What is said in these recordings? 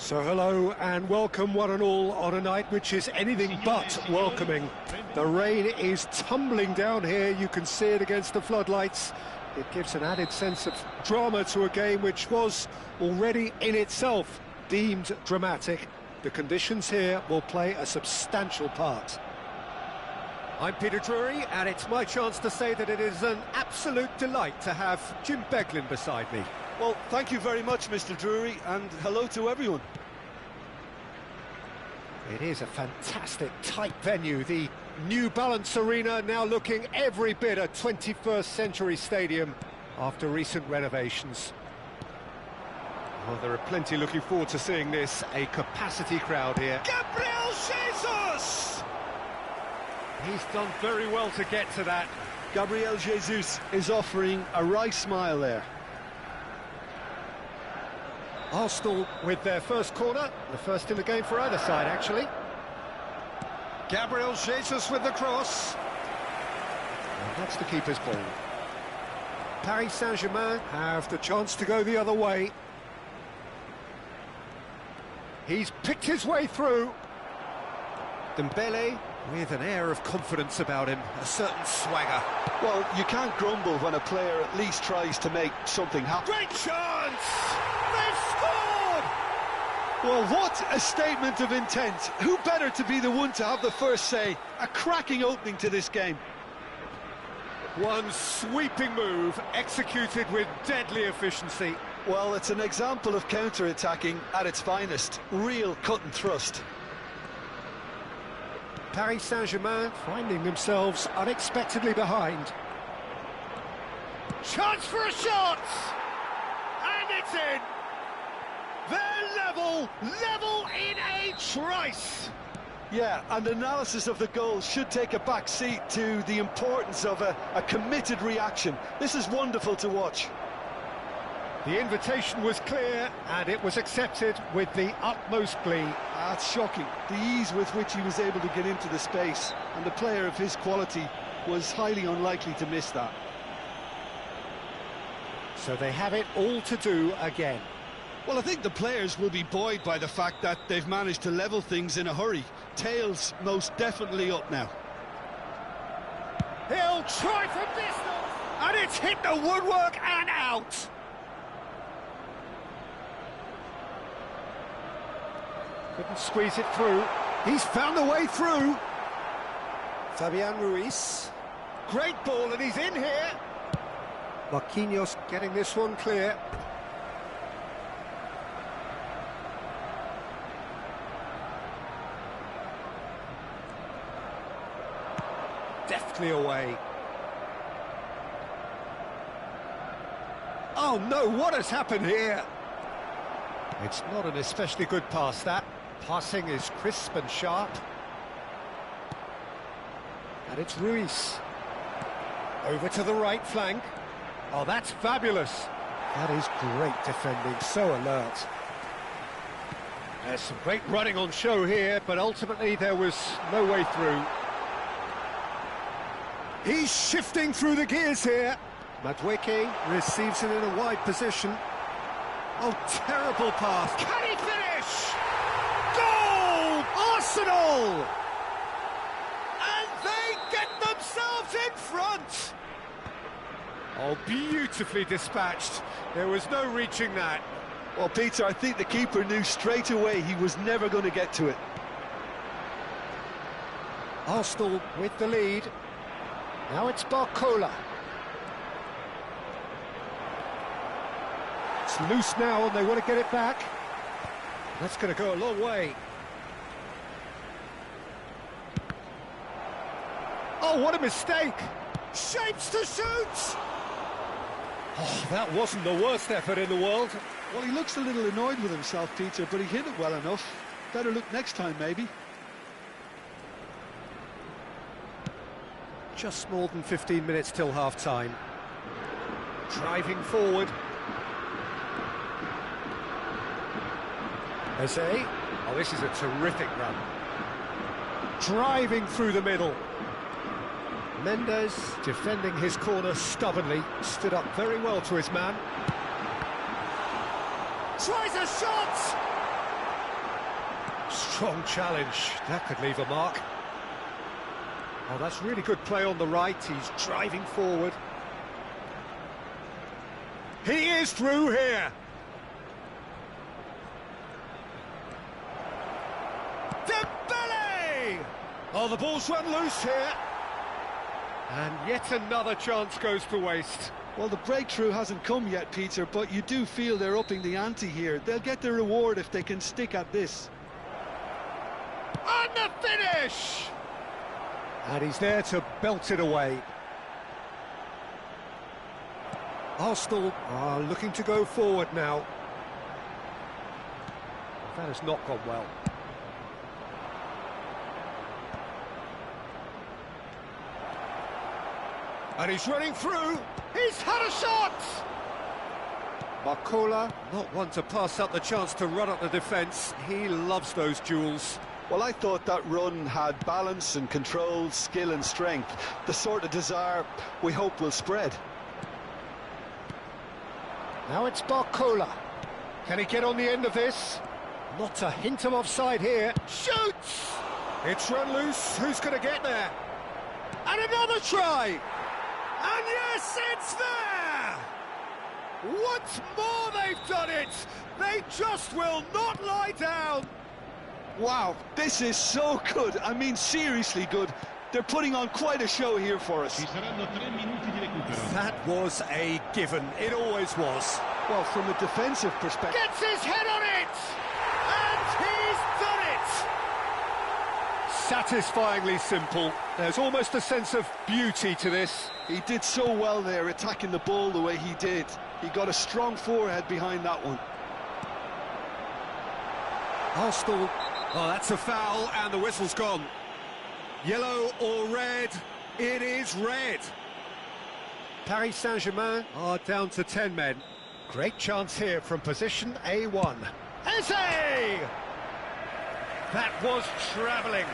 So hello and welcome one and all on a night which is anything but welcoming. The rain is tumbling down here, you can see it against the floodlights. It gives an added sense of drama to a game which was already in itself deemed dramatic. The conditions here will play a substantial part. I'm Peter Drury and it's my chance to say that it is an absolute delight to have Jim Beglin beside me. Well, thank you very much, Mr. Drury, and hello to everyone. It is a fantastic, tight venue. The New Balance Arena now looking every bit a 21st century stadium after recent renovations. Well, there are plenty looking forward to seeing this. A capacity crowd here. Gabriel Jesus! He's done very well to get to that. Gabriel Jesus is offering a wry smile there. Arsenal with their first corner, the first in the game for either side, actually. Gabriel Jesus with the cross. And that's the keeper's ball. Paris Saint-Germain have the chance to go the other way. He's picked his way through. Dembele with an air of confidence about him, a certain swagger. Well, you can't grumble when a player at least tries to make something happen. Great chance! They've scored! Well, what a statement of intent. Who better to be the one to have the first say? A cracking opening to this game. One sweeping move, executed with deadly efficiency. Well, it's an example of counter-attacking at its finest. Real cut and thrust. Paris Saint-Germain finding themselves unexpectedly behind. Chance for a shot! And it's in! They're level in a trice! Yeah, and analysis of the goal should take a back seat to the importance of a committed reaction. This is wonderful to watch. The invitation was clear, and it was accepted with the utmost glee. That's shocking, the ease with which he was able to get into the space, and the player of his quality was highly unlikely to miss that. So they have it all to do again. Well, I think the players will be buoyed by the fact that they've managed to level things in a hurry. Tails most definitely up now. He'll try from distance, and it's hit the woodwork and out. Couldn't squeeze it through. He's found a way through. Fabian Ruiz. Great ball, and he's in here. Marquinhos getting this one clear. Deftly away. Oh no, what has happened here? It's not an especially good pass, that. Passing is crisp and sharp. And it's Ruiz. Over to the right flank. Oh, that's fabulous. That is great defending, so alert. There's some great running on show here, but ultimately there was no way through. He's shifting through the gears here. Madueke receives it in a wide position. Oh, terrible pass. Can he finish? Goal! Arsenal! And they get themselves in front! Oh, beautifully dispatched. There was no reaching that. Well, Peter, I think the keeper knew straight away he was never going to get to it. Arsenal with the lead. Now it's Barcola. It's loose now and they want to get it back. That's going to go a long way. Oh, what a mistake! Shapes to shoot! Oh, that wasn't the worst effort in the world. Well, he looks a little annoyed with himself, Peter, but he hit it well enough. Better look next time, maybe. Just more than 15 minutes till half-time. Driving forward. Jose. Oh, this is a terrific run. Driving through the middle. Mendes defending his corner stubbornly. Stood up very well to his man. Tries a shot! Strong challenge. That could leave a mark. Oh, that's really good play on the right. He's driving forward. He is through here. Oh, the ball's run loose here. And yet another chance goes to waste. Well, the breakthrough hasn't come yet, Peter, but you do feel they're upping the ante here. They'll get their reward if they can stick at this. And the finish! And he's there to belt it away. Arsenal are looking to go forward now. That has not gone well. And he's running through. He's had a shot! Barcola, not one to pass up the chance to run up the defence. He loves those duels. Well, I thought that run had balance and control, skill and strength. The sort of desire we hope will spread. Now it's Barcola. Can he get on the end of this? Not a hint of offside here. Shoots! It's run loose. Who's going to get there? And another try! And yes, it's there! Once more they've done it! They just will not lie down! Wow, this is so good. I mean, seriously good. They're putting on quite a show here for us. That was a given. It always was. Well, from a defensive perspective... Gets his head on it! And he's done it! Satisfyingly simple. There's almost a sense of beauty to this. He did so well there, attacking the ball the way he did. He got a strong forehead behind that one. Arsenal. Oh, that's a foul, and the whistle's gone. Yellow or red? It is red. Paris Saint-Germain are down to 10 men. Great chance here from position A1. Eze! That was travelling.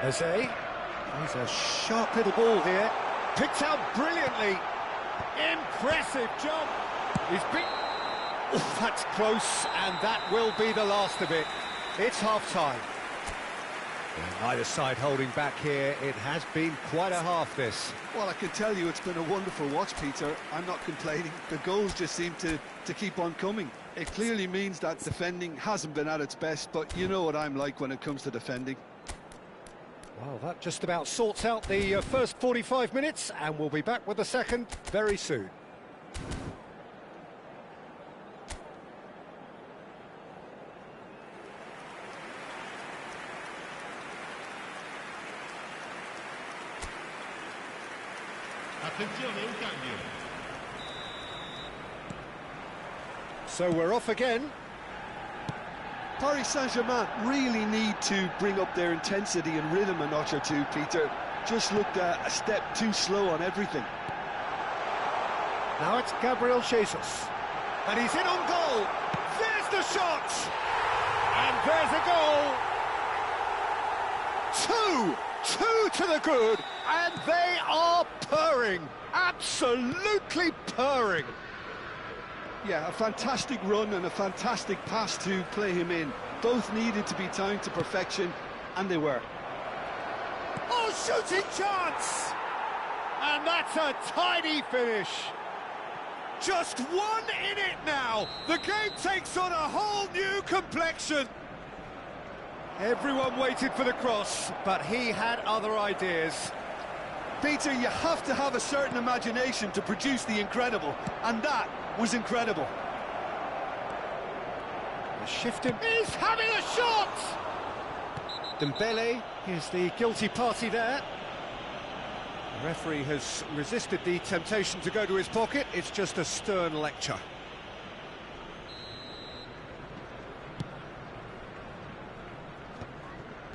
Eze. He's a sharp little ball here. Picked out brilliantly. Impressive jump. He's been... Oh, that's close, and that will be the last of it. It's half-time. Either side holding back here. It has been quite a half, this. Well, I can tell you it's been a wonderful watch, Peter. I'm not complaining. The goals just seem to keep on coming. It clearly means that defending hasn't been at its best, but you know what I'm like when it comes to defending. Well, that just about sorts out the first 45 minutes, and we'll be back with the second very soon. So we're off again. Paris Saint-Germain really need to bring up their intensity and rhythm a notch or two, Peter. Just looked a step too slow on everything. Now it's Gabriel Jesus. And he's in on goal. There's the shot! And there's a goal! Two to the good, and they are purring. Absolutely purring. Yeah, a fantastic run and a fantastic pass to play him in. Both needed to be timed to perfection, and they were. Oh, shooting chance! And that's a tidy finish. Just one in it now. The game takes on a whole new complexion. Everyone waited for the cross, but he had other ideas. Peter, you have to have a certain imagination to produce the incredible, and that was incredible. The shifting. He's having a shot! Dembele is the guilty party there. The referee has resisted the temptation to go to his pocket. It's just a stern lecture.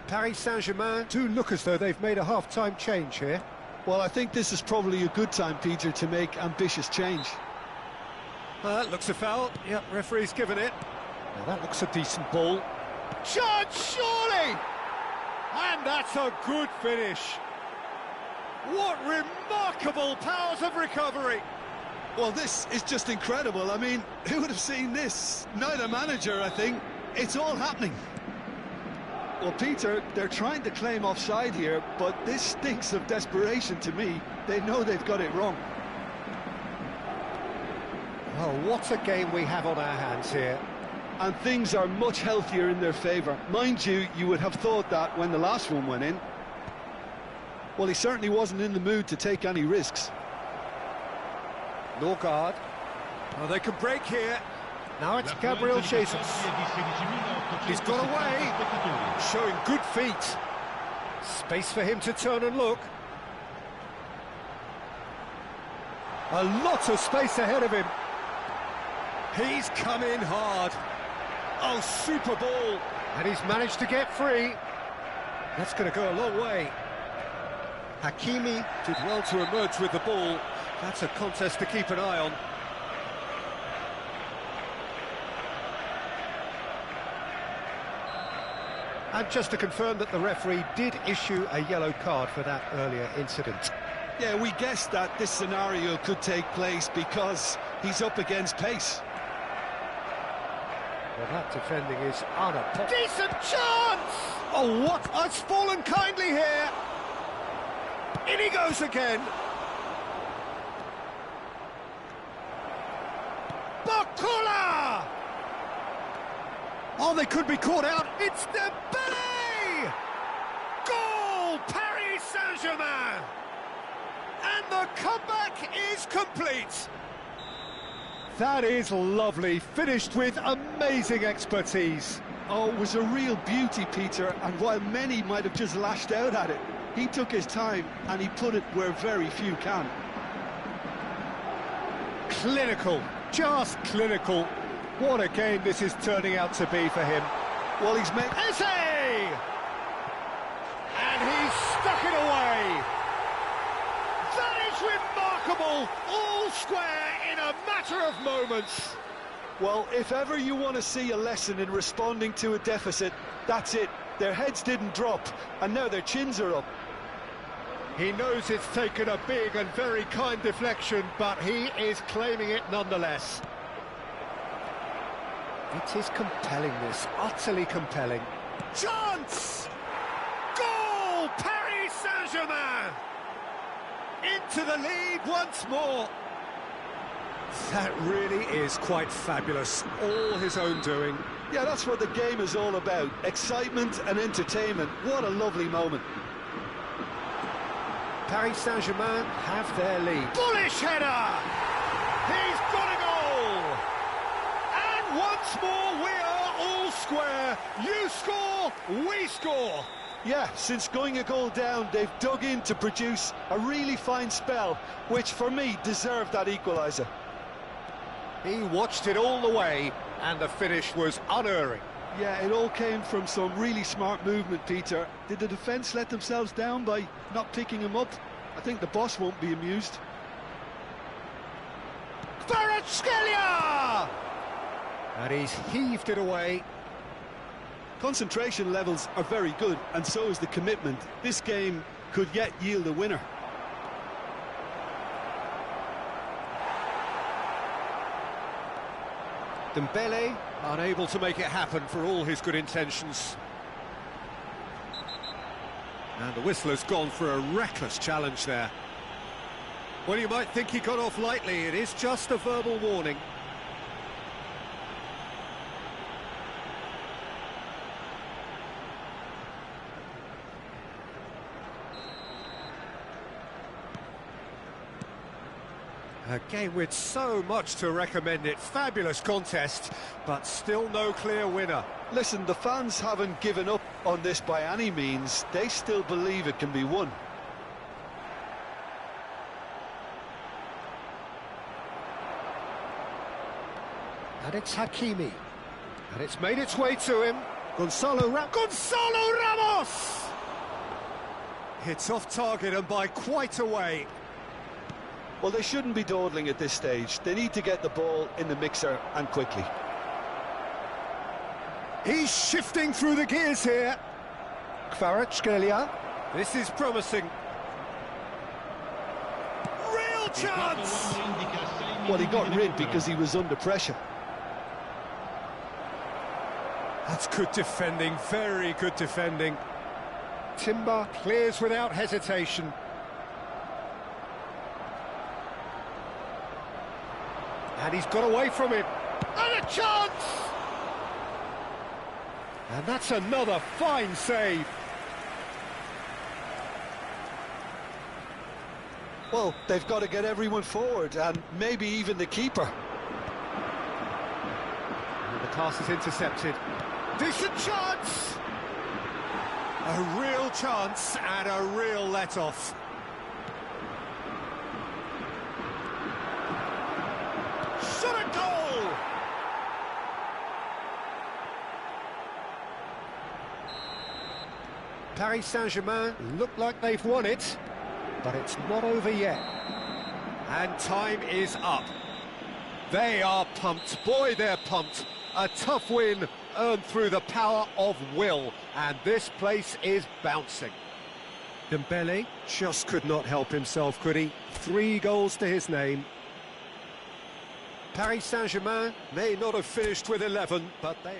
Paris Saint-Germain do look as though they've made a half-time change here. Well, I think this is probably a good time, Peter, to make ambitious change. That looks a foul. Yep, referee's given it. Now that looks a decent ball. Chance, surely! And that's a good finish. What remarkable powers of recovery! Well, this is just incredible. I mean, who would have seen this? Neither manager, I think. It's all happening. Well, Peter, they're trying to claim offside here, but this stinks of desperation to me. They know they've got it wrong. Oh, what a game we have on our hands here. And things are much healthier in their favour. Mind you, you would have thought that when the last one went in. Well, he certainly wasn't in the mood to take any risks. Norgard. Oh, they can break here. Now it's Gabriel Jesus. He's got away, showing good feet. Space for him to turn and look. A lot of space ahead of him. He's come in hard. Oh, super ball. And he's managed to get free. That's going to go a long way. Hakimi did well to emerge with the ball. That's a contest to keep an eye on. And just to confirm that the referee did issue a yellow card for that earlier incident. Yeah, we guessed that this scenario could take place because he's up against pace. Well, that defending is on a decent chance! Oh, what? It's fallen kindly here. In he goes again. Bakula! Oh, they could be caught out. It's Dembele! Goal! Paris Saint-Germain! And the comeback is complete. That is lovely, finished with amazing expertise. Oh, it was a real beauty, Peter, and while many might have just lashed out at it, he took his time and he put it where very few can. Clinical, just clinical. What a game this is turning out to be for him. Well, he's made... Eze! And he's stuck it away. That is remarkable, all square in a matter of moments. Well, if ever you want to see a lesson in responding to a deficit, that's it. Their heads didn't drop, and now their chins are up. He knows it's taken a big and very kind deflection, but he is claiming it nonetheless. It is compelling, this, utterly compelling. Chance! Goal! Paris Saint-Germain! Into the lead once more. That really is quite fabulous, all his own doing. Yeah, that's what the game is all about, excitement and entertainment. What a lovely moment. Paris Saint-Germain have their lead. Bullish header! He's got a goal! And once more we are all square. You score, we score. Yeah, since going a goal down, they've dug in to produce a really fine spell, which for me deserved that equaliser. He watched it all the way, and the finish was unerring. Yeah, it all came from some really smart movement, Peter. Did the defence let themselves down by not picking him up? I think the boss won't be amused. Kvaratskhelia! And he's heaved it away. Concentration levels are very good, and so is the commitment. This game could yet yield a winner. Dembele unable to make it happen for all his good intentions. And the whistler's gone for a reckless challenge there. Well, you might think he got off lightly. It is just a verbal warning. A game with so much to recommend it. Fabulous contest, but still no clear winner. Listen, the fans haven't given up on this by any means. They still believe it can be won. And it's Hakimi. And it's made its way to him. Gonzalo Ramos! It's off target and by quite a way. Well, they shouldn't be dawdling at this stage. They need to get the ball in the mixer and quickly. He's shifting through the gears here. Kvaratskhelia. This is promising. a chance! Well, he got rid because he was under pressure. That's good defending, very good defending. Timber clears without hesitation. And he's got away from it. And a chance! And that's another fine save. Well, they've got to get everyone forward, and maybe even the keeper. And the pass is intercepted. Decent chance! A real chance and a real let-off. Shot a goal! Paris Saint-Germain look like they've won it, but it's not over yet. And time is up. They are pumped. Boy, they're pumped. A tough win earned through the power of will, and this place is bouncing. Dembele just could not help himself, could he? 3 goals to his name. Paris Saint-Germain may not have finished with 11, but they...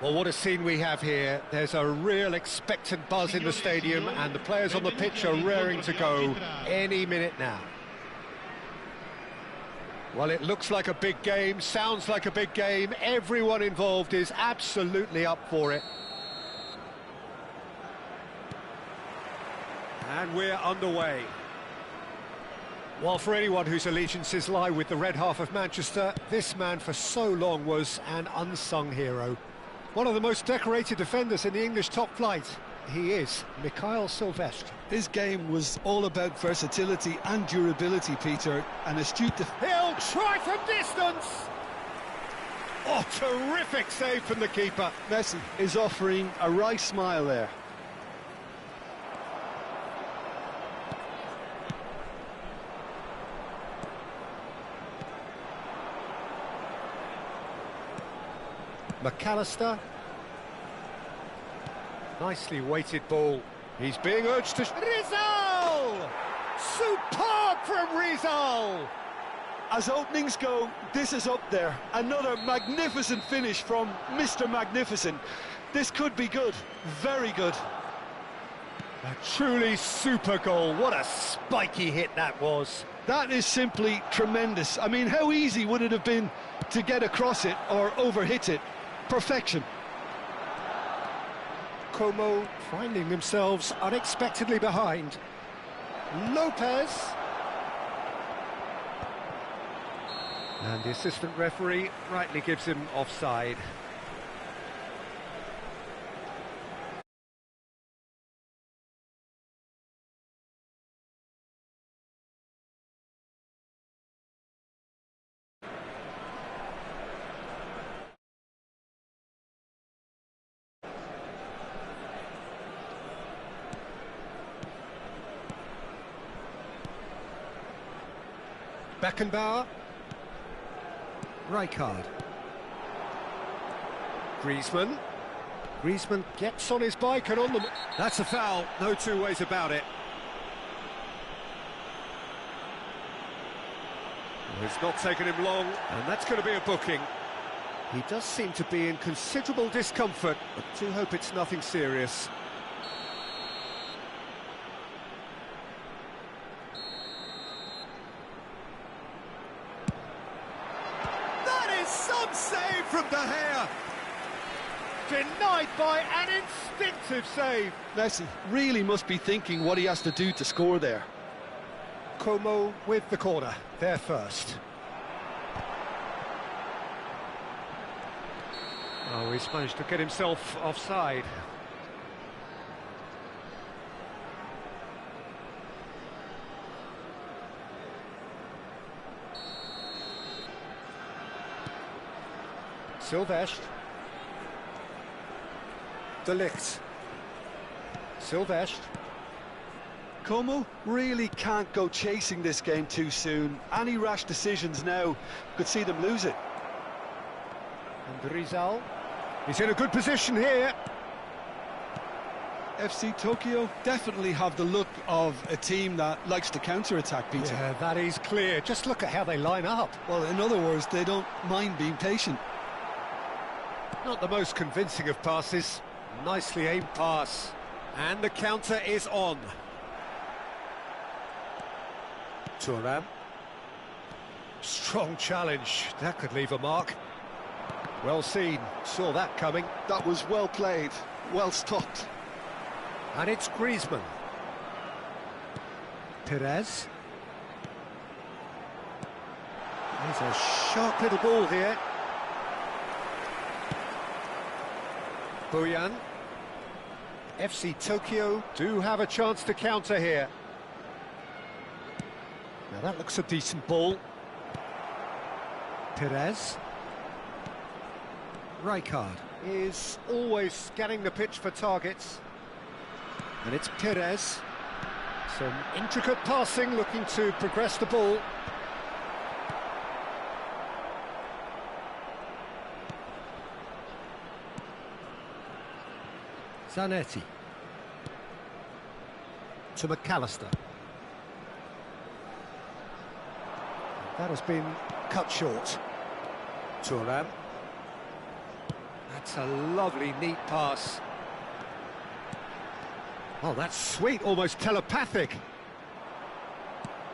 Well, what a scene we have here. There's a real expectant buzz in the stadium, and the players on the pitch are raring to go any minute now. Well, it looks like a big game, sounds like a big game. Everyone involved is absolutely up for it. And we're underway. Well, for anyone whose allegiances lie with the red half of Manchester, this man for so long was an unsung hero. One of the most decorated defenders in the English top flight. he is Mikhail Silvestre. His game was all about versatility and durability, Peter, and astute. He'll try from distance. Oh, terrific save from the keeper. Messi is offering a wry smile there. McAllister. Nicely weighted ball. He's being urged to... Rizal! Superb from Rizal! As openings go, this is up there. Another magnificent finish from Mr. Magnificent. This could be good, very good. A truly super goal. What a spiky hit that was. That is simply tremendous. I mean, how easy would it have been to get across it or overhit it? Perfection. Como finding themselves unexpectedly behind. Lopez. And the assistant referee rightly gives him offside. Beckenbauer. Rijkaard. Griezmann. Griezmann gets on his bike and on the... That's a foul, no two ways about it. Well, it's not taken him long, and that's going to be a booking. He does seem to be in considerable discomfort, but do hope it's nothing serious. Some save from De Gea. Denied by an instinctive save. Messi really must be thinking what he has to do to score there. Como with the corner, there first. Oh, he's managed to get himself offside. Silvestre. De Ligt. Silvestre. Como really can't go chasing this game too soon. Any rash decisions now could see them lose it. And Rizal. He's in a good position here. FC Tokyo definitely have the look of a team that likes to counter-attack, Peter. Yeah, that is clear. Just look at how they line up. Well, in other words, they don't mind being patient. Not the most convincing of passes. Nicely aimed pass. And the counter is on. Thuram. Strong challenge. That could leave a mark. Well seen. Saw that coming. That was well played. Well stopped. And it's Griezmann. Perez. There's a sharp little ball here. Boyan. FC Tokyo do have a chance to counter here. Now that looks a decent ball. Perez. Rijkaard is always scanning the pitch for targets. And it's Perez. Some intricate passing, looking to progress the ball. Zanetti. To McAllister. That has been cut short. Thuram. That's a lovely, neat pass. Oh, that's sweet, almost telepathic.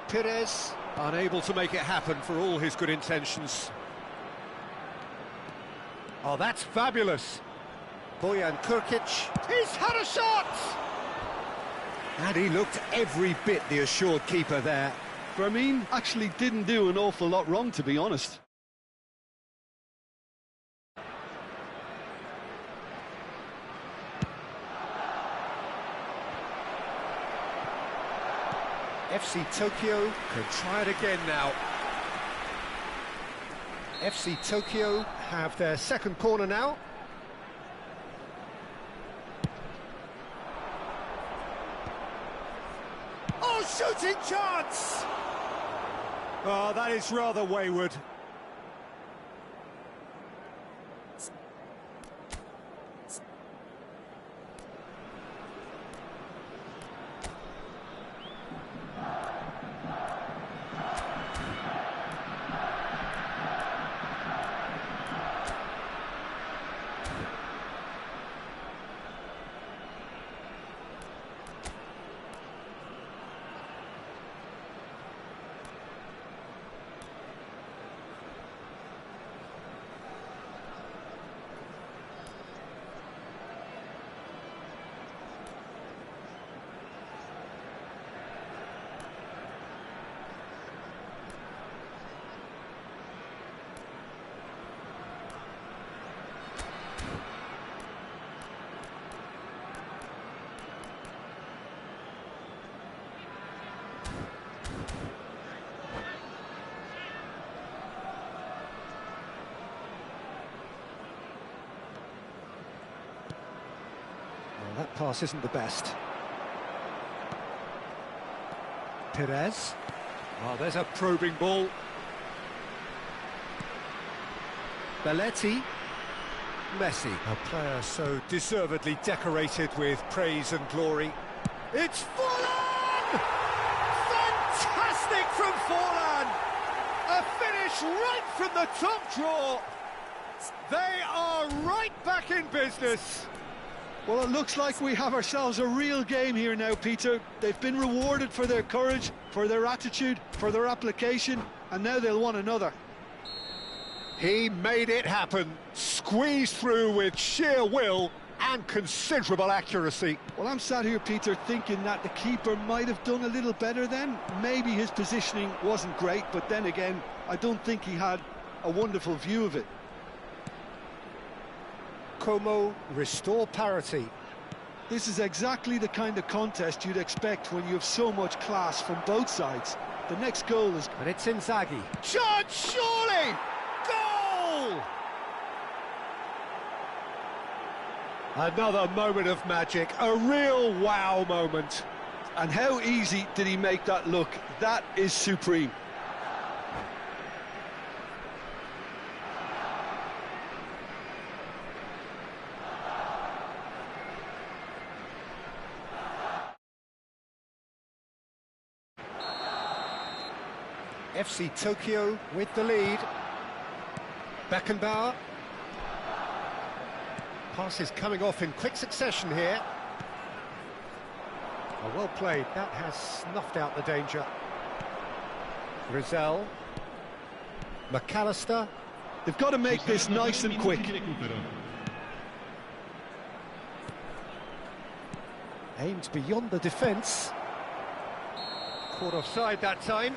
Perez, unable to make it happen for all his good intentions. Oh, that's fabulous. Bojan Kurkic, he's had a shot! And he looked every bit the assured keeper there. Fermin actually didn't do an awful lot wrong, to be honest. FC Tokyo can try it again now. FC Tokyo have their second corner now. Oh, shooting chance! Oh, that is rather wayward. Well, that pass isn't the best. Perez. Oh, there's a probing ball. Belletti. Messi. A player so deservedly decorated with praise and glory. It's Forlan! Fantastic from Forlan! A finish right from the top draw. They are right back in business. Well, it looks like we have ourselves a real game here now, Peter. They've been rewarded for their courage, for their attitude, for their application, and now they'll want another. He made it happen, squeezed through with sheer will and considerable accuracy. Well, I'm sat here, Peter, thinking that the keeper might have done a little better then. Maybe his positioning wasn't great, but then again, I don't think he had a wonderful view of it. Como restore parity. This is exactly the kind of contest you'd expect when you have so much class from both sides. The next goal is... And it's Inzaghi. Chance, surely! Goal! Another moment of magic, a real wow moment. And how easy did he make that look? That is supreme. FC Tokyo with the lead. Beckenbauer. Passes coming off in quick succession here. Oh, well played. That has snuffed out the danger. Rizal. McAllister. They've got to make this nice and quick. Aimed beyond the defence. Caught offside that time.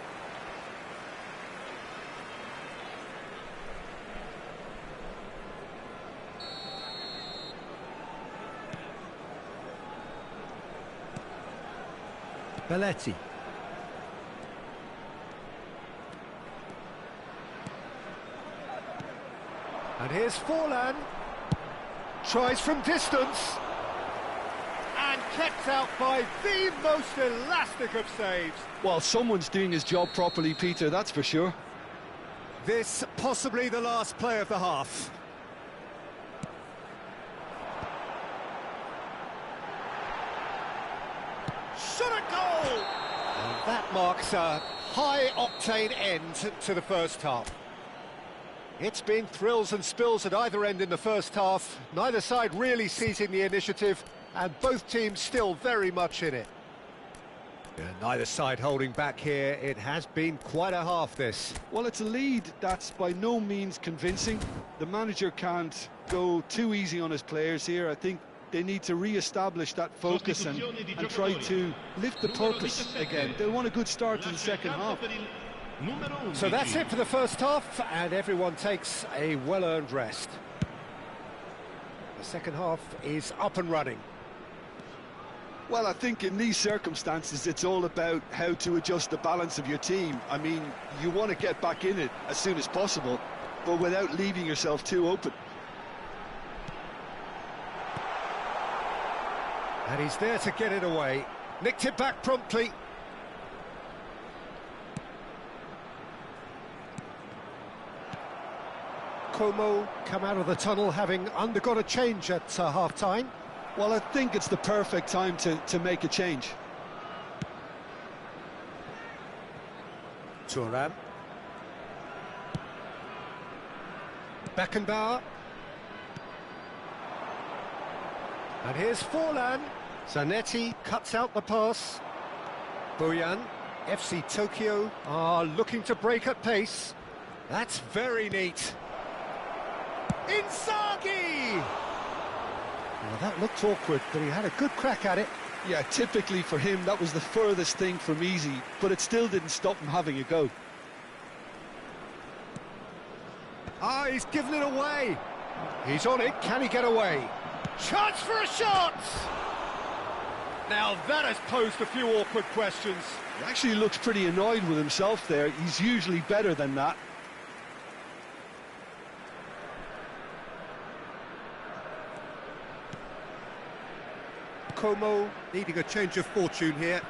Belletti. And here's Forlan. Tries from distance. And kept out by the most elastic of saves. Well, someone's doing his job properly, Peter, that's for sure. This possibly the last play of the half. Shot a goal! And that marks a high-octane end to the first half. It's been thrills and spills at either end in the first half. Neither side really seizing the initiative, and both teams still very much in it. Neither side holding back here. It has been quite a half, this. Well, it's a lead that's by no means convincing. The manager can't go too easy on his players here. I think they need to re-establish that focus and try to lift the purpose again. They'll want a good start to the second half. So that's it for the first half, and everyone takes a well-earned rest. The second half is up and running. Well, I think in these circumstances, it's all about how to adjust the balance of your team. I mean, you want to get back in it as soon as possible, but without leaving yourself too open. And he's there to get it away. Nicked it back promptly. Como come out of the tunnel having undergone a change at half-time. Well, I think it's the perfect time to make a change. Thuram. Beckenbauer. And here's Forlan. Zanetti cuts out the pass. Bojan. FC Tokyo are looking to break at pace. That's very neat. Inzaghi! Well, that looked awkward, but he had a good crack at it. Yeah, typically for him, that was the furthest thing from easy, but it still didn't stop him having a go. Ah, he's given it away. He's on it. Can he get away? Chance for a shot! Now that has posed a few awkward questions. He actually looks pretty annoyed with himself there. He's usually better than that. Como needing a change of fortune here.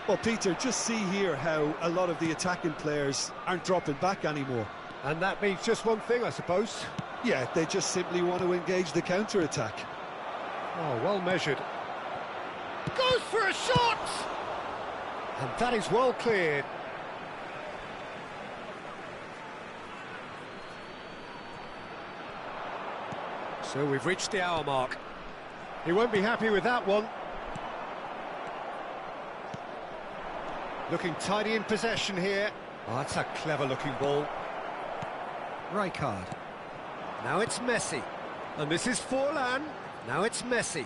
Well, Peter, just see here how a lot of the attacking players aren't dropping back anymore. And that means just one thing, I suppose. Yeah, they just simply want to engage the counter-attack. Oh, well measured. Goes for a shot! And that is well cleared. So we've reached the hour mark. He won't be happy with that one. Looking tidy in possession here. Oh, that's a clever-looking ball. Rijkaard. Now it's Messi. And this is Forlan. Now it's Messi.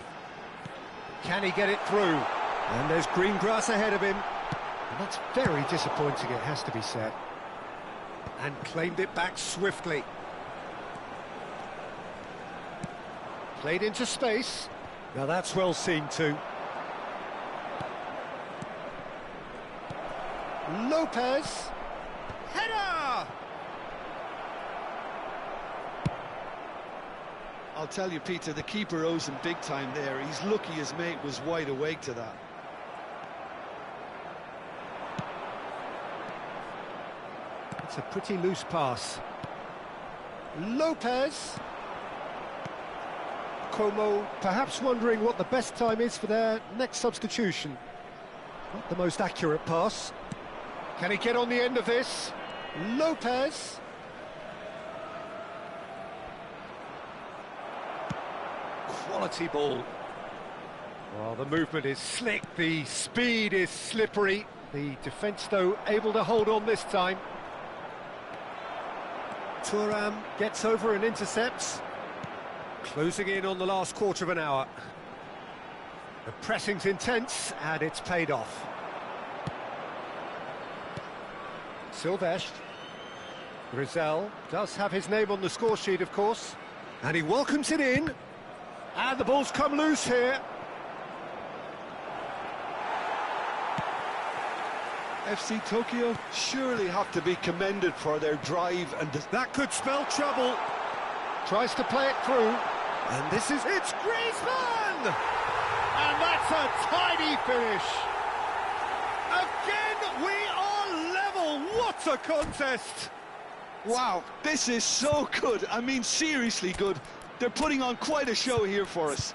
Can he get it through? And there's green grass ahead of him. And that's very disappointing, it has to be said. And claimed it back swiftly. Played into space. Now that's well seen too. Lopez. Header! I'll tell you, Peter, the keeper owes him big time there. He's lucky his mate was wide awake to that. It's a pretty loose pass. Lopez. Como perhaps wondering what the best time is for their next substitution. Not the most accurate pass. Can he get on the end of this? Lopez. Quality ball. Well, the movement is slick, the speed is slippery. The defence, though, able to hold on this time. Thuram gets over and intercepts. Closing in on the last quarter of an hour. The pressing's intense, and it's paid off. Silvestre. Rizal does have his name on the score sheet, of course. And he welcomes it in. And the ball's come loose here. FC Tokyo surely have to be commended for their drive, and that could spell trouble. Tries to play it through. And this is... It's Griezmann! And that's a tidy finish. Again, we are level. What a contest! Wow, this is so good. I mean, seriously good. They're putting on quite a show here for us.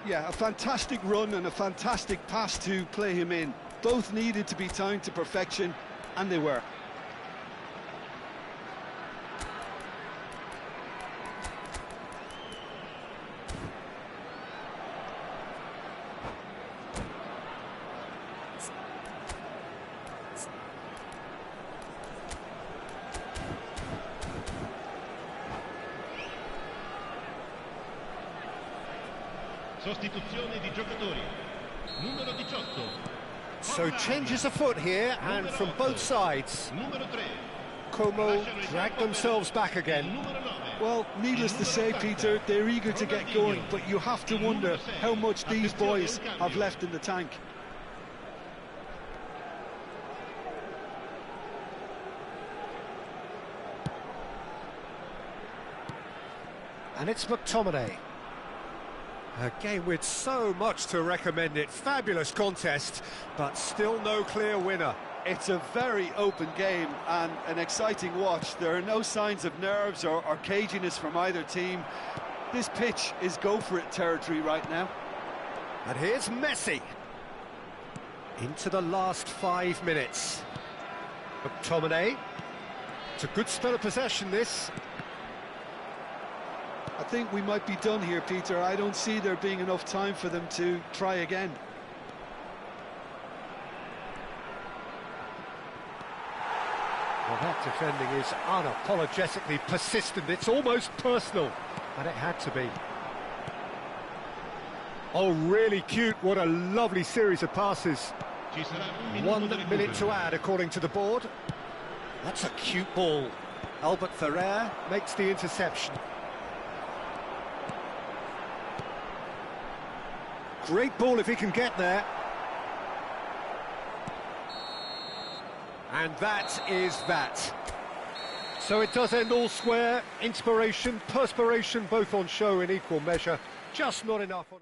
Yeah, a fantastic run and a fantastic pass to play him in. Both needed to be timed to perfection, and they were. Sostituzione di giocatori. Numero 18. So changes afoot here, and from both sides. Numero 3. Como drag themselves back again. Numero 9. Well, needless to say, Peter, they're eager to get going, but you have to wonder how much these boys have left in the tank. And it's McTominay. A game with so much to recommend it. Fabulous contest, but still no clear winner. It's a very open game and an exciting watch. There are no signs of nerves or caginess from either team. This pitch is go-for-it territory right now. And here's Messi. Into the last 5 minutes. McTominay. It's a good spell of possession, this. I think we might be done here, Peter. I don't see there being enough time for them to try again. Well, that defending is unapologetically persistent. It's almost personal, and it had to be. Oh, really cute. What a lovely series of passes. 1 minute to add, according to the board. That's a cute ball. Albert Ferrer makes the interception. Great ball if he can get there. And that is that. So it does end all square. Inspiration, perspiration, both on show in equal measure. Just not enough on...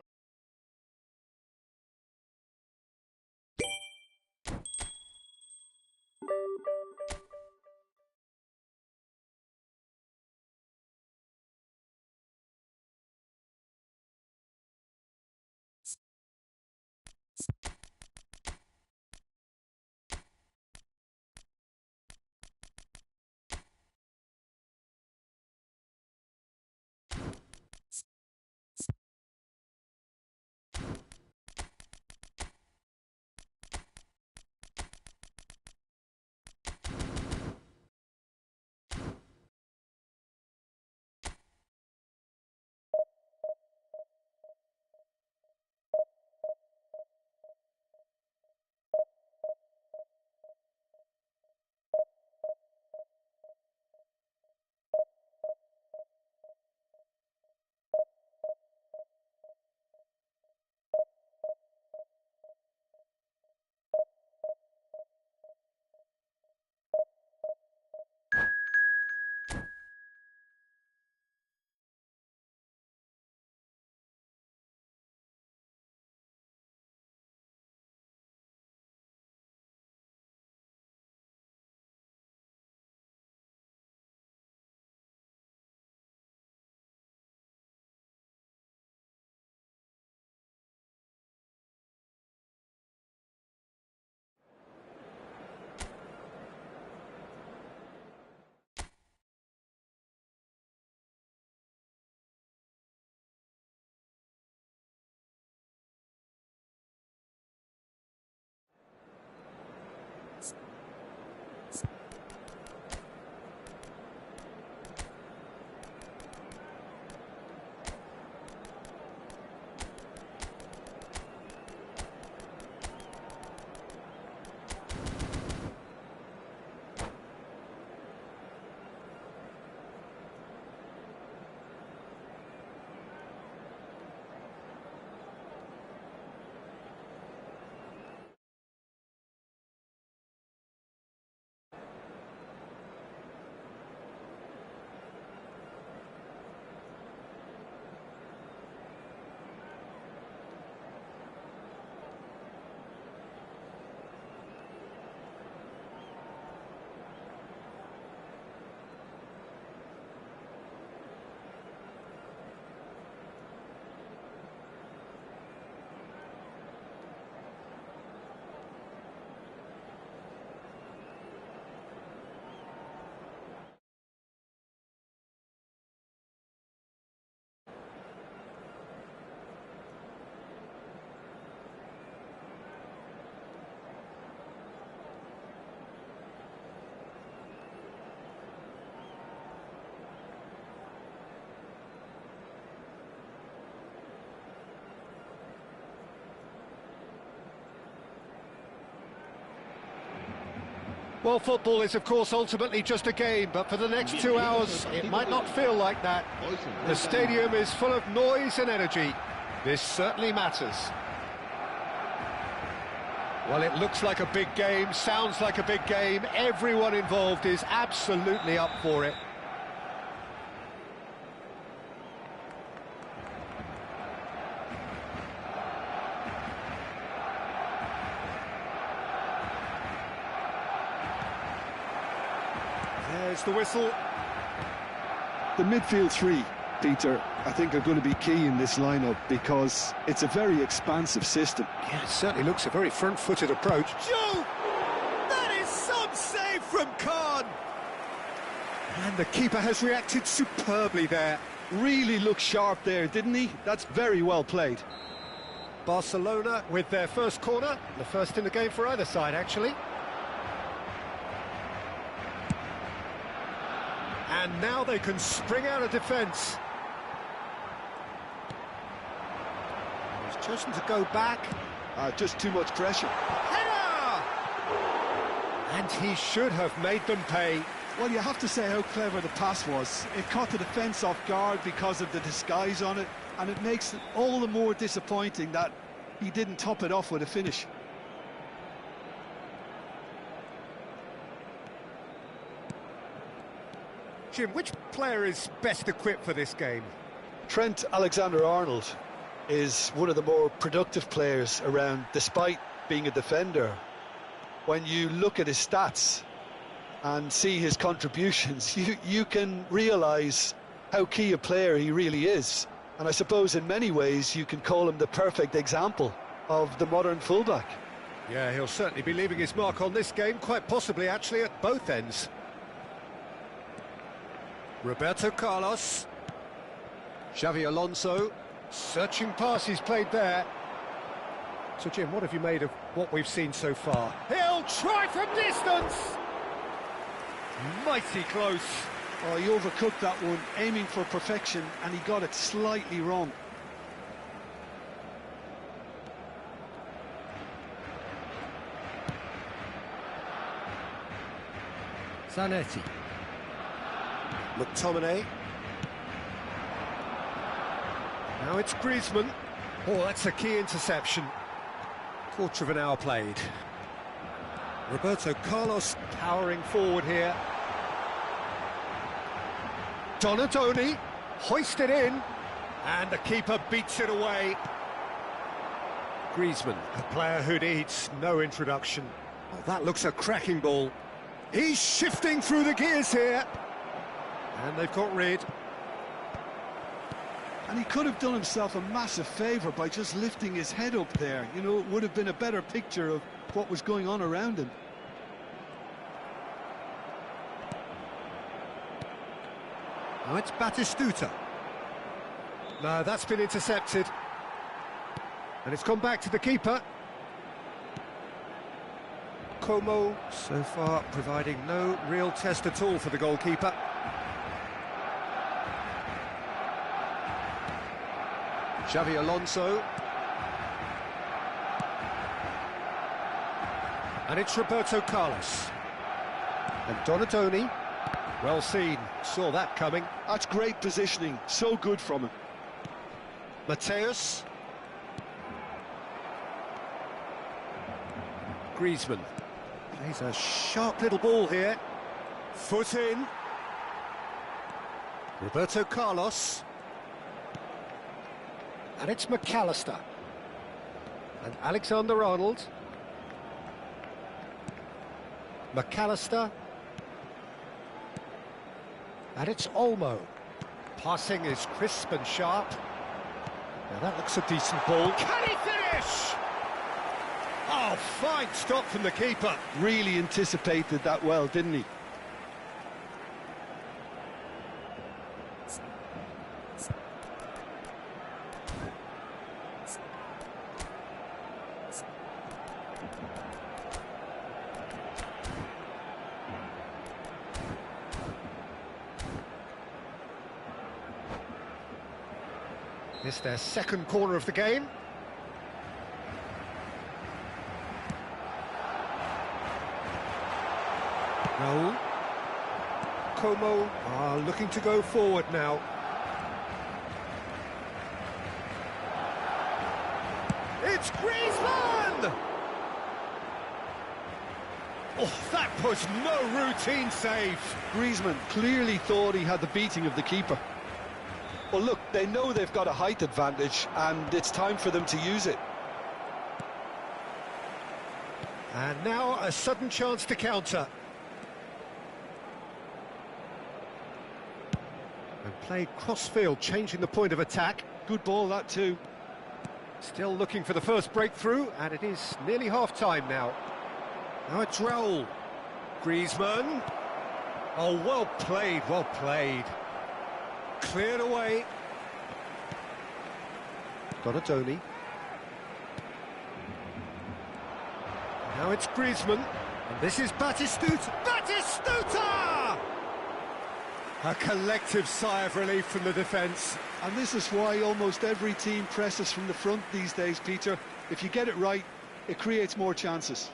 Well, football is, of course, ultimately just a game, but for the next 2 hours, it might not feel like that. The stadium is full of noise and energy. This certainly matters. Well, it looks like a big game, sounds like a big game. Everyone involved is absolutely up for it. There's the whistle. The midfield three, Peter, I think are going to be key in this lineup because it's a very expansive system. Yeah, it certainly looks a very front-footed approach. Joe! That is some save from Khan! And the keeper has reacted superbly there. Really looked sharp there, didn't he? That's very well played. Barcelona with their first corner, the first in the game for either side, actually. And now they can spring out of defence. He's chosen to go back. Just too much pressure. Header! And he should have made them pay. Well, you have to say how clever the pass was. It caught the defence off guard because of the disguise on it, and it makes it all the more disappointing that he didn't top it off with a finish. Jim, which player is best equipped for this game? Trent Alexander-Arnold is one of the more productive players around, despite being a defender. When you look at his stats and see his contributions, you can realise how key a player he really is. And I suppose in many ways you can call him the perfect example of the modern fullback. Yeah, he'll certainly be leaving his mark on this game, quite possibly actually at both ends. Roberto Carlos. Xavi Alonso. Searching pass he's played there. So, Jim, what have you made of what we've seen so far? He'll try from distance! Mighty close. Oh, he overcooked that one, aiming for perfection, and he got it slightly wrong. Zanetti. McTominay. Now it's Griezmann. Oh, that's a key interception. Quarter of an hour played. Roberto Carlos powering forward here. Donadoni hoisted in, and the keeper beats it away. Griezmann, a player who needs no introduction. Oh, that looks a cracking ball. He's shifting through the gears here. And they've got rid. And he could have done himself a massive favour by just lifting his head up there. You know, it would have been a better picture of what was going on around him. Now it's Batistuta. No, that's been intercepted. And it's gone back to the keeper. Como, so far, providing no real test at all for the goalkeeper. Xavi Alonso. And it's Roberto Carlos. And Donadoni. Well seen, saw that coming. That's great positioning, so good from him. Mateus. Griezmann. Plays a sharp little ball here. Foot in. Roberto Carlos. And it's McAllister. And Alexander-Arnold. McAllister. And it's Olmo. Passing is crisp and sharp. Now that looks a decent ball. Can he finish? Oh, fine stop from the keeper. Really anticipated that well, didn't he? It's their second corner of the game. Raul. Como are looking to go forward now. It's Griezmann! Oh, that was no routine save. Griezmann clearly thought he had the beating of the keeper. Well, look, they know they've got a height advantage, and it's time for them to use it. And now a sudden chance to counter. And played cross-field, changing the point of attack. Good ball, that too. Still looking for the first breakthrough, and it is nearly half-time now. Now it's Raul. Griezmann. Oh, well played, well played. Cleared away. Donatoni. Now it's Griezmann. And this is Batistuta. Batistuta! A collective sigh of relief from the defence. And this is why almost every team presses from the front these days, Peter. If you get it right, it creates more chances.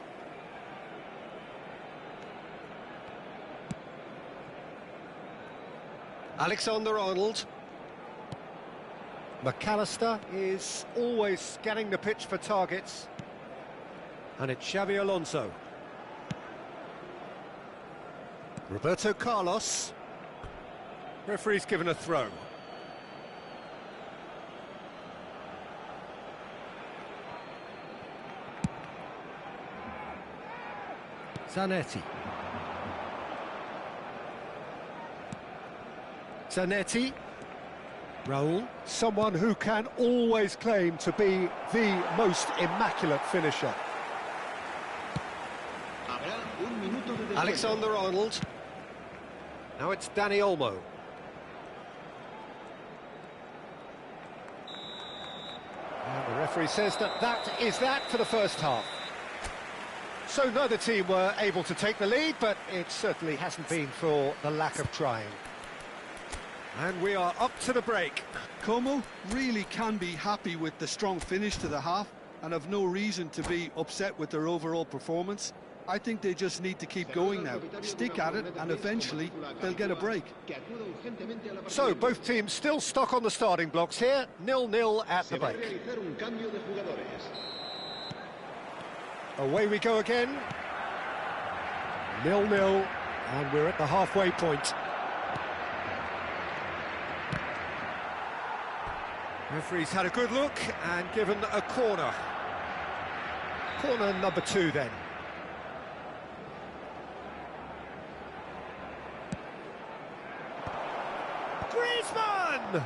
Alexander-Arnold. McAllister is always scanning the pitch for targets. And it's Xabi Alonso. Roberto Carlos. Referee's given a throw. Zanetti. Zanetti. Raul, someone who can always claim to be the most immaculate finisher. Alexander-Arnold. Now it's Dani Olmo. And the referee says that is that for the first half. So neither team were able to take the lead, but it certainly hasn't been for the lack of trying. And we are up to the break. Como really can be happy with the strong finish to the half and have no reason to be upset with their overall performance. I think they just need to keep going now, stick at it, and eventually they'll get a break. So both teams still stuck on the starting blocks here, 0-0 at the break. Away we go again. 0-0, and we're at the halfway point. Referee's had a good look and given a corner. Corner number 2 then. Griezmann!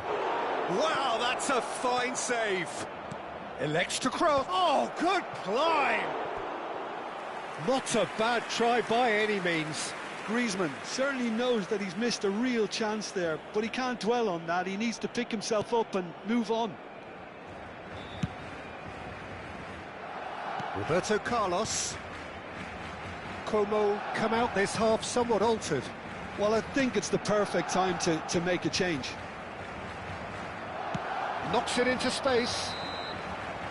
Wow, that's a fine save. Elects to cross. Oh, good climb! Not a bad try by any means. Griezmann certainly knows that he's missed a real chance there, but he can't dwell on that. He needs to pick himself up and move on. Roberto Carlos. Como come out this half somewhat altered. Well, I think it's the perfect time to make a change. Knocks it into space.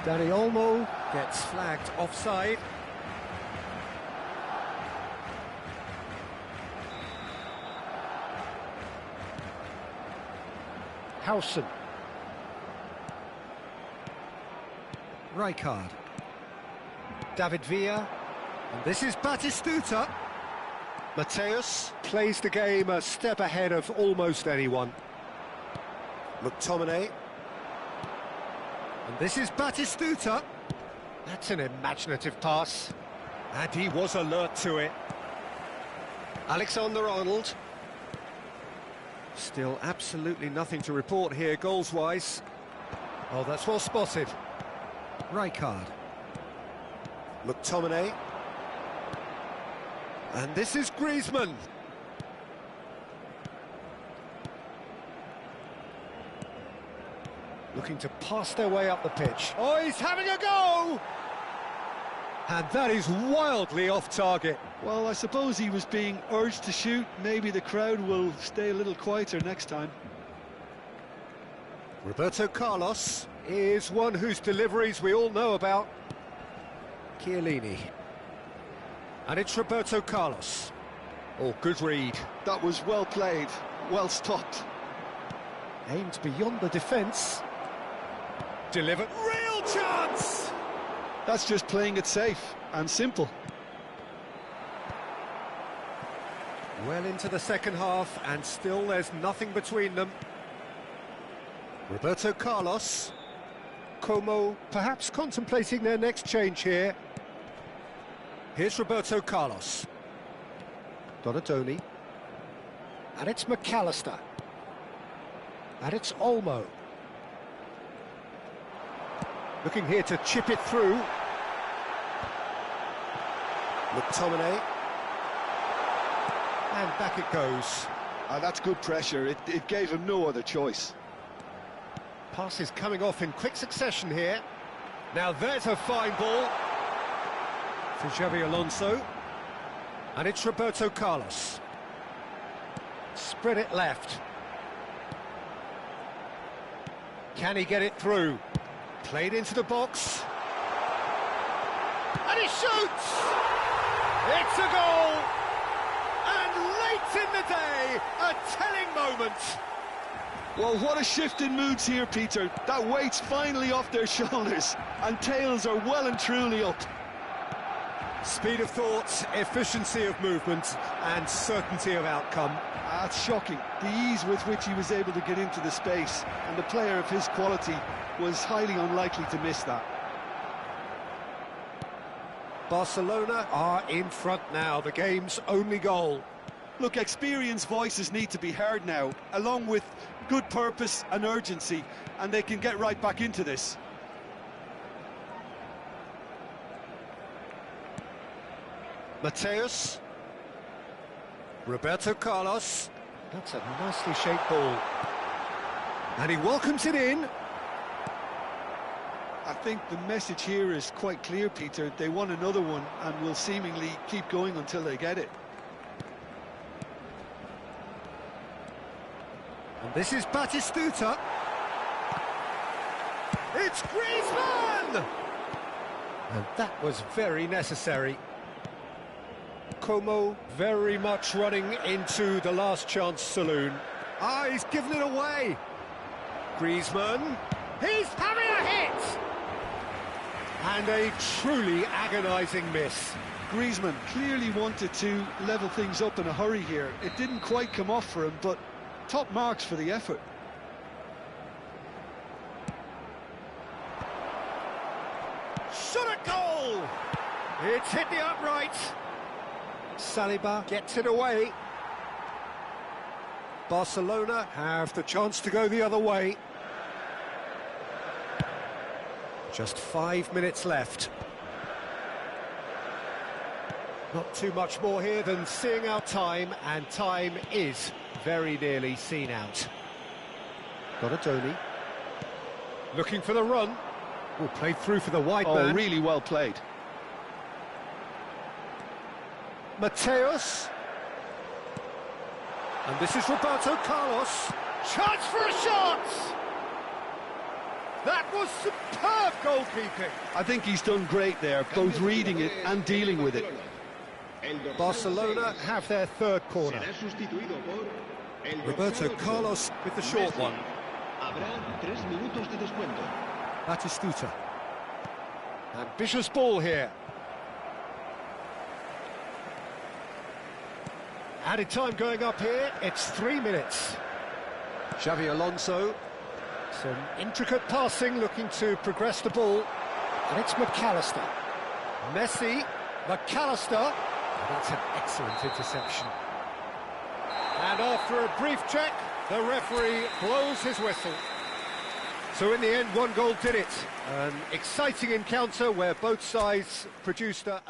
Dani Olmo gets flagged offside. Howson. Rijkaard. David Villa. And this is Batistuta. Mateus plays the game a step ahead of almost anyone. McTominay. And this is Batistuta. That's an imaginative pass. And he was alert to it. Alexander-Arnold. Still absolutely nothing to report here, goals-wise. Oh, that's well spotted. Rijkaard. McTominay. And this is Griezmann. Looking to pass their way up the pitch. Oh, he's having a go! And that is wildly off target. Well, I suppose he was being urged to shoot. Maybe the crowd will stay a little quieter next time. Roberto Carlos is one whose deliveries we all know about. Chiellini. And it's Roberto Carlos. Oh, good read. That was well played, well stopped. Aimed beyond the defence. Delivered. Real chance! That's just playing it safe and simple. Well into the second half, and still there's nothing between them. Roberto Carlos. Como perhaps contemplating their next change here. Here's Roberto Carlos. Donadoni. And it's McAllister. And it's Olmo. Looking here to chip it through. McTominay. And back it goes. That's good pressure. It gave him no other choice. Passes coming off in quick succession here. Now there's a fine ball for Xabi Alonso. And it's Roberto Carlos. Spread it left. Can he get it through? Played into the box. And he shoots! It's a goal! And late in the day, a telling moment. Well, what a shift in moods here, Peter. That weight's finally off their shoulders, and tails are well and truly up. Speed of thought, efficiency of movement, and certainty of outcome. That's shocking. The ease with which he was able to get into the space, and the player of his quality was highly unlikely to miss that. Barcelona are in front now, the game's only goal. Look, experienced voices need to be heard now, along with good purpose and urgency, and they can get right back into this. Mateus. Roberto Carlos. That's a nicely shaped ball. And he welcomes it in. I think the message here is quite clear, Peter. They want another one and will seemingly keep going until they get it. And this is Batistuta. It's Griezmann! And that was very necessary. Como very much running into the last chance saloon. Ah, he's given it away. Griezmann. He's having a hit! And a truly agonising miss. Griezmann clearly wanted to level things up in a hurry here. It didn't quite come off for him, but top marks for the effort. Shot a goal! It's hit the upright. Saliba gets it away. Barcelona have the chance to go the other way. Just 5 minutes left. Not too much more here than seeing out time, and time is very nearly seen out. Donadoni. Looking for the run. Will play through for the wide man. Oh, really well played. Mateus. And this is Roberto Carlos. Chance for a shot! That was superb goalkeeping. I think he's done great there, both reading it and dealing with it. Barcelona have their third corner. Roberto Carlos with the short one. Batistuta. Ambitious ball here. Added time going up here, it's 3 minutes. Xabi Alonso. Some intricate passing, looking to progress the ball. And it's McAllister. Messi, McAllister. That's an excellent interception. And after a brief check, the referee blows his whistle. So in the end, one goal did it. An exciting encounter where both sides produced a